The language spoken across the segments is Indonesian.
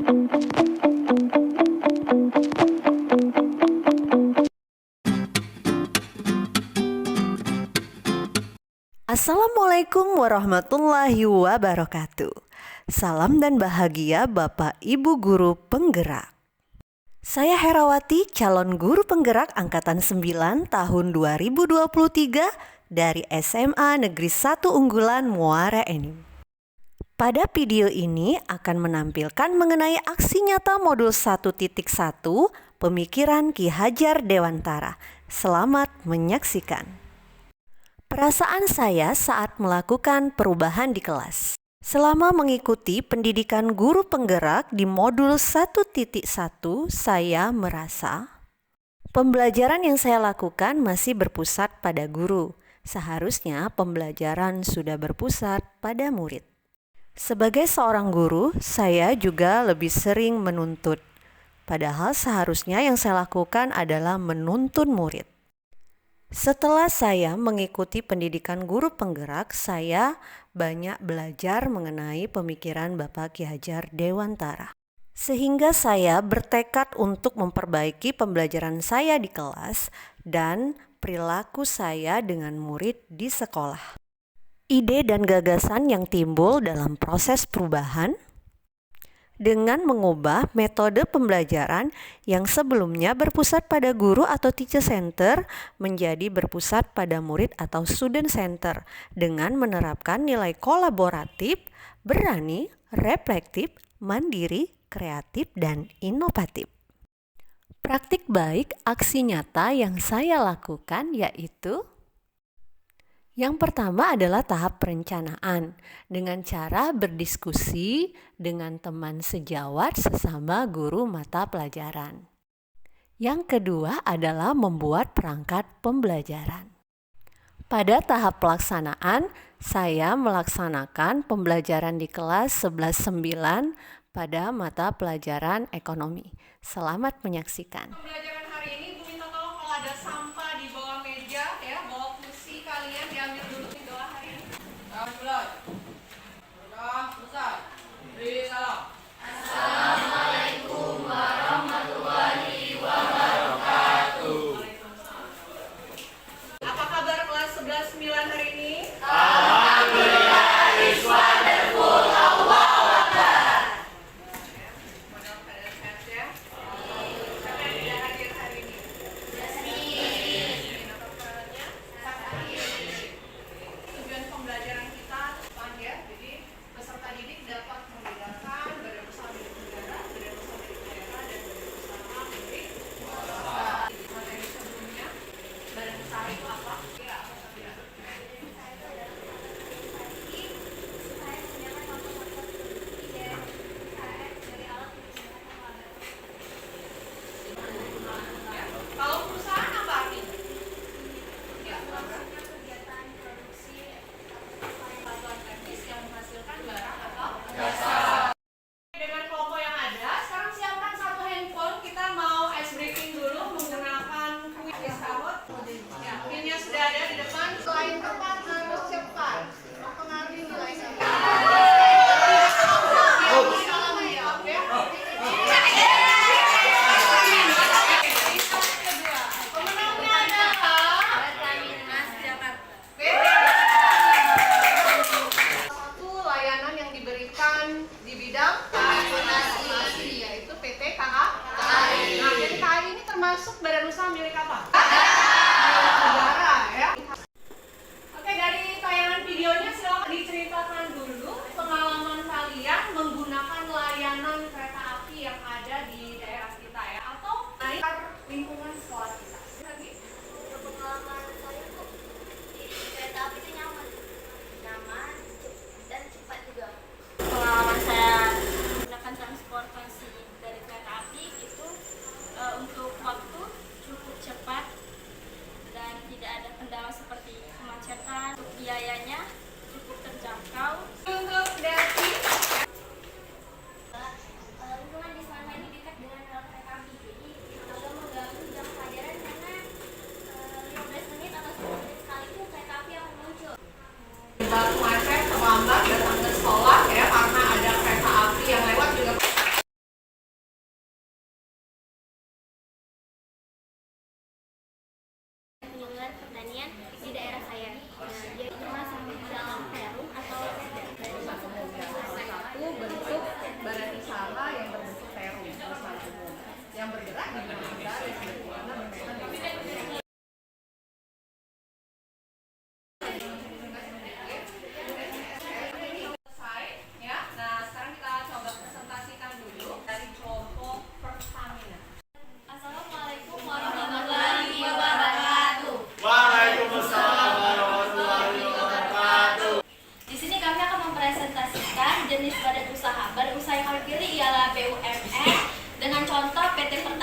Assalamualaikum warahmatullahi wabarakatuh. Salam dan bahagia Bapak Ibu Guru Penggerak. Saya Herawati, calon guru penggerak angkatan 9 tahun 2023 dari SMA Negeri 1 Unggulan Muara Enim. Pada video ini akan menampilkan mengenai aksi nyata modul 1.1 Pemikiran Ki Hajar Dewantara. Selamat menyaksikan. Perasaan saya saat melakukan perubahan di kelas. Selama mengikuti pendidikan guru penggerak di modul 1.1, saya merasa pembelajaran yang saya lakukan masih berpusat pada guru. Seharusnya pembelajaran sudah berpusat pada murid. Sebagai seorang guru, saya juga lebih sering menuntut. Padahal seharusnya yang saya lakukan adalah menuntun murid. Setelah saya mengikuti pendidikan guru penggerak, saya banyak belajar mengenai pemikiran Bapak Ki Hajar Dewantara. Sehingga saya bertekad untuk memperbaiki pembelajaran saya di kelas dan perilaku saya dengan murid di sekolah. Ide dan gagasan yang timbul dalam proses perubahan dengan mengubah metode pembelajaran yang sebelumnya berpusat pada guru atau teacher center menjadi berpusat pada murid atau student center dengan menerapkan nilai kolaboratif, berani, reflektif, mandiri, kreatif, dan inovatif. Praktik baik aksi nyata yang saya lakukan yaitu yang pertama adalah tahap perencanaan dengan cara berdiskusi dengan teman sejawat sesama guru mata pelajaran. Yang kedua adalah membuat perangkat pembelajaran. Pada tahap pelaksanaan, saya melaksanakan pembelajaran di kelas 11-9 pada mata pelajaran ekonomi. Selamat menyaksikan. Pembelajaran hari ini Bu minta tolong kalau ada sampah di bawah meja ya, bawah kursi kalian diambil dulu di bawah hari ini. Assalamualaikum warahmatullahi wabarakatuh. Apa kabar kelas 11-9 hari ini? Alhamdulillah, is wonderful. Allahu Akbar. Mudah-mudahan sehat ya. Siapa yang tidak hadir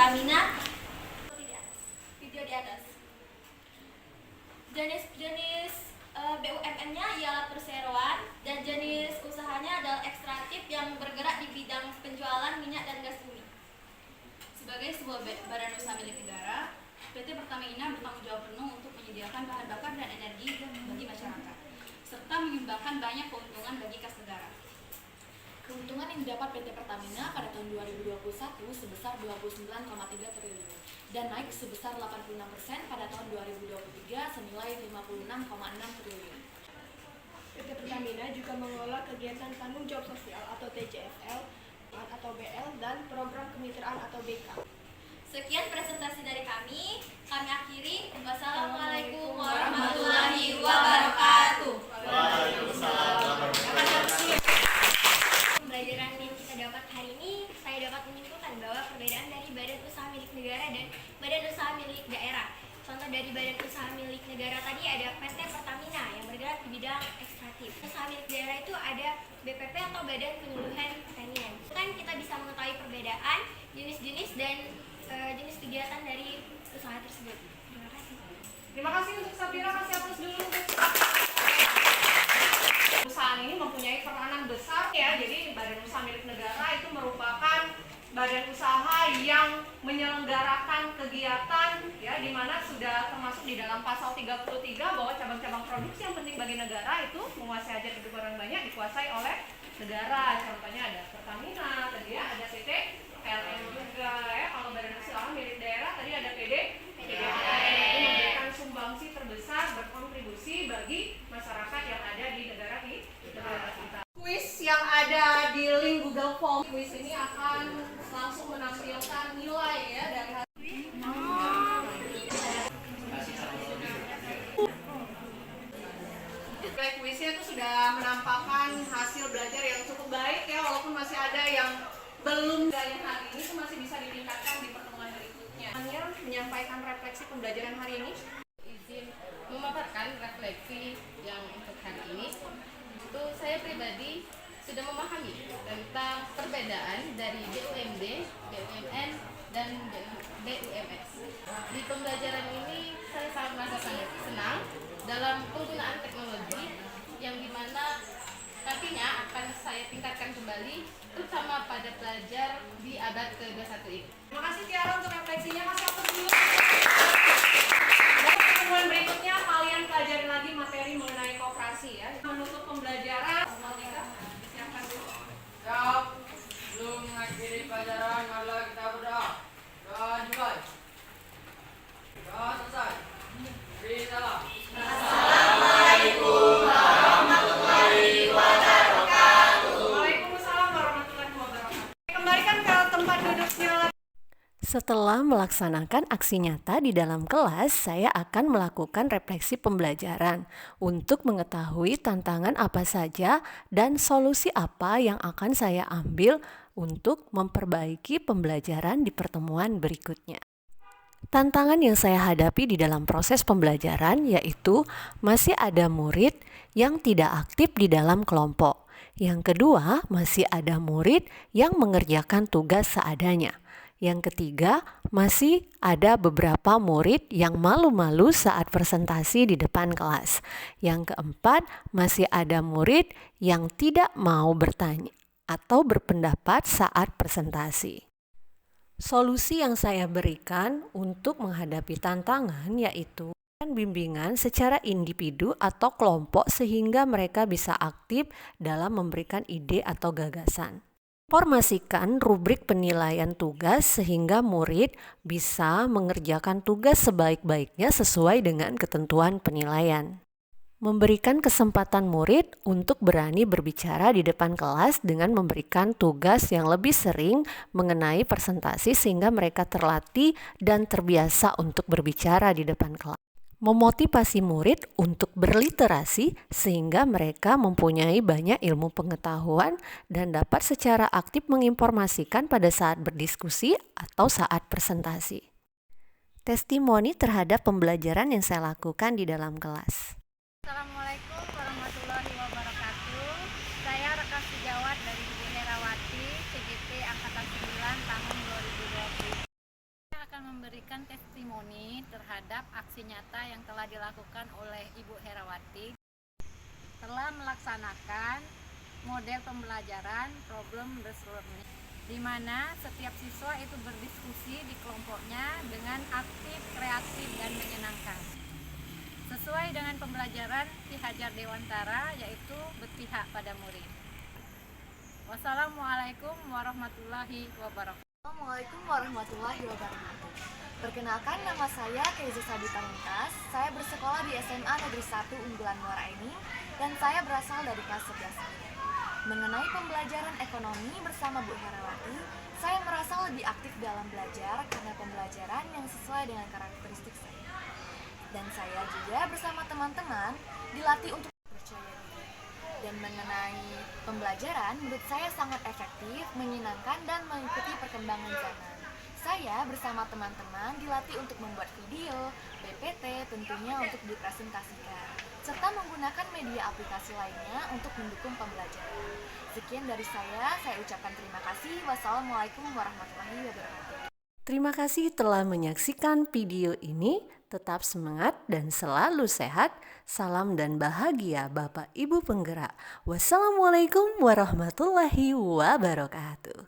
Pertamina video di atas. Jenis-jenis BUMN-nya ialah perseroan dan jenis usahanya adalah ekstraktif yang bergerak di bidang penjualan minyak dan gas bumi. Sebagai sebuah badan usaha milik negara, PT Pertamina bertanggung jawab penuh untuk menyediakan bahan bakar dan energi bagi masyarakat, serta menyumbangkan banyak keuntungan bagi kas negara. Keuntungan yang didapat PT Pertamina pada tahun 2021 sebesar 29,3 triliun dan naik sebesar 86% pada tahun 2023 senilai 56,6 triliun. PT Pertamina juga mengelola kegiatan tanggung jawab sosial atau TJSL atau BL dan program kemitraan atau BK. Sekian presentasi dari kami akhiri. Wassalamualaikum warahmatullahi wabarakatuh. Pembelajaran yang kita dapat hari ini, saya dapat menyimpulkan bahwa perbedaan dari badan usaha milik negara dan badan usaha milik daerah. Contoh dari badan usaha milik negara tadi ada PT Pertamina yang bergerak di bidang ekstraktif. Usaha milik daerah itu ada BPP atau Badan Penyuluhan Pertanian. Kan kita bisa mengetahui perbedaan, jenis-jenis dan jenis kegiatan dari usaha tersebut. Terima kasih. Terima kasih untuk Sabira, kasih aplaus dulu untuk perusahaan ini mempunyai peranan besar ya. Jadi badan usaha milik negara itu merupakan badan usaha yang menyelenggarakan kegiatan ya, di mana sudah termasuk di dalam pasal 33 bahwa cabang-cabang produksi yang penting bagi negara itu menguasai hajat hidup orang banyak dikuasai oleh negara. Contohnya ada Pertamina, tadi ya, ada PT PLN juga ya. Kalau badan usaha milik daerah tadi ada PDAM itu memberikan sumbangsi terbesar, berkontribusi bagi masyarakat yang ada di negara kita. Kuis yang ada di link Google Form, kuis ini akan langsung menampilkan nilai ya dari kuisnya itu sudah menampakkan hasil belajar yang cukup baik ya, walaupun masih ada yang belum. Dari hari ini itu masih bisa ditingkatkan di pertemuan berikutnya. Menyampaikan refleksi pembelajaran hari ini. Izin memaparkan refleksi yang untuk hari ini. Untuk saya pribadi sudah memahami tentang perbedaan dari BUMD, BUMN, dan BUMS. Di pembelajaran ini saya sangat merasa sangat senang dalam penggunaan teknologi yang dimana nantinya akan saya tingkatkan kembali, terutama pada pelajar di abad ke-21 ini. Terima kasih Tiara untuk refleksinya. Kasih aplaus dulu. Dan pertemuan berikutnya kalian pelajari lagi materi mengenai koperasi ya. Menutup pembelajaran, siapkan dulu. Siap. Sebelum mengakhiri pelajaran, marilah kita berdoa. Doa dimulai. Doa selesai. Beri salam. Assalamualaikum warahmatullahi wabarakatuh. Waalaikumsalam warahmatullahi wabarakatuh. Kembalikan ke tempat duduknya. Setelah melaksanakan aksi nyata di dalam kelas, saya akan melakukan refleksi pembelajaran untuk mengetahui tantangan apa saja dan solusi apa yang akan saya ambil untuk memperbaiki pembelajaran di pertemuan berikutnya. Tantangan yang saya hadapi di dalam proses pembelajaran yaitu masih ada murid yang tidak aktif di dalam kelompok. Yang kedua, masih ada murid yang mengerjakan tugas seadanya. Yang ketiga, masih ada beberapa murid yang malu-malu saat presentasi di depan kelas. Yang keempat, masih ada murid yang tidak mau bertanya atau berpendapat saat presentasi. Solusi yang saya berikan untuk menghadapi tantangan yaitu bimbingan secara individu atau kelompok sehingga mereka bisa aktif dalam memberikan ide atau gagasan. Informasikan rubrik penilaian tugas sehingga murid bisa mengerjakan tugas sebaik-baiknya sesuai dengan ketentuan penilaian. Memberikan kesempatan murid untuk berani berbicara di depan kelas dengan memberikan tugas yang lebih sering mengenai presentasi sehingga mereka terlatih dan terbiasa untuk berbicara di depan kelas. Memotivasi murid untuk berliterasi sehingga mereka mempunyai banyak ilmu pengetahuan dan dapat secara aktif menginformasikan pada saat berdiskusi atau saat presentasi. Testimoni terhadap pembelajaran yang saya lakukan di dalam kelas. Assalamualaikum warahmatullahi wabarakatuh. Saya Rekan Sejawat dari Ibu Herawati, CGT Angkatan 9 tahun memberikan testimoni terhadap aksi nyata yang telah dilakukan oleh Ibu Herawati telah melaksanakan model pembelajaran problem-based learning, di mana setiap siswa itu berdiskusi di kelompoknya dengan aktif, kreatif, dan menyenangkan. Sesuai dengan pembelajaran Ki Hajar Dewantara, yaitu berpihak pada murid. Wassalamualaikum warahmatullahi wabarakatuh. Assalamualaikum warahmatullahi wabarakatuh. Perkenalkan, nama saya Keiza Sabita Mumtaz. Saya bersekolah di SMA Negeri 1 Unggulan Muara Enim dan saya berasal dari kelas 11. Mengenai pembelajaran ekonomi bersama Bu Herawati, saya merasa lebih aktif dalam belajar karena pembelajaran yang sesuai dengan karakteristik saya. Dan saya juga bersama teman-teman dilatih untuk percaya diri. Dan mengenai pembelajaran, menurut saya sangat efektif, menyenangkan, dan mengikuti perkembangan zaman. Saya bersama teman-teman dilatih untuk membuat video, PPT tentunya untuk dipresentasikan, serta menggunakan media aplikasi lainnya untuk mendukung pembelajaran. Sekian dari saya ucapkan terima kasih. Wassalamualaikum warahmatullahi wabarakatuh. Terima kasih telah menyaksikan video ini. Tetap semangat dan selalu sehat. Salam dan bahagia Bapak Ibu penggerak. Wassalamualaikum warahmatullahi wabarakatuh.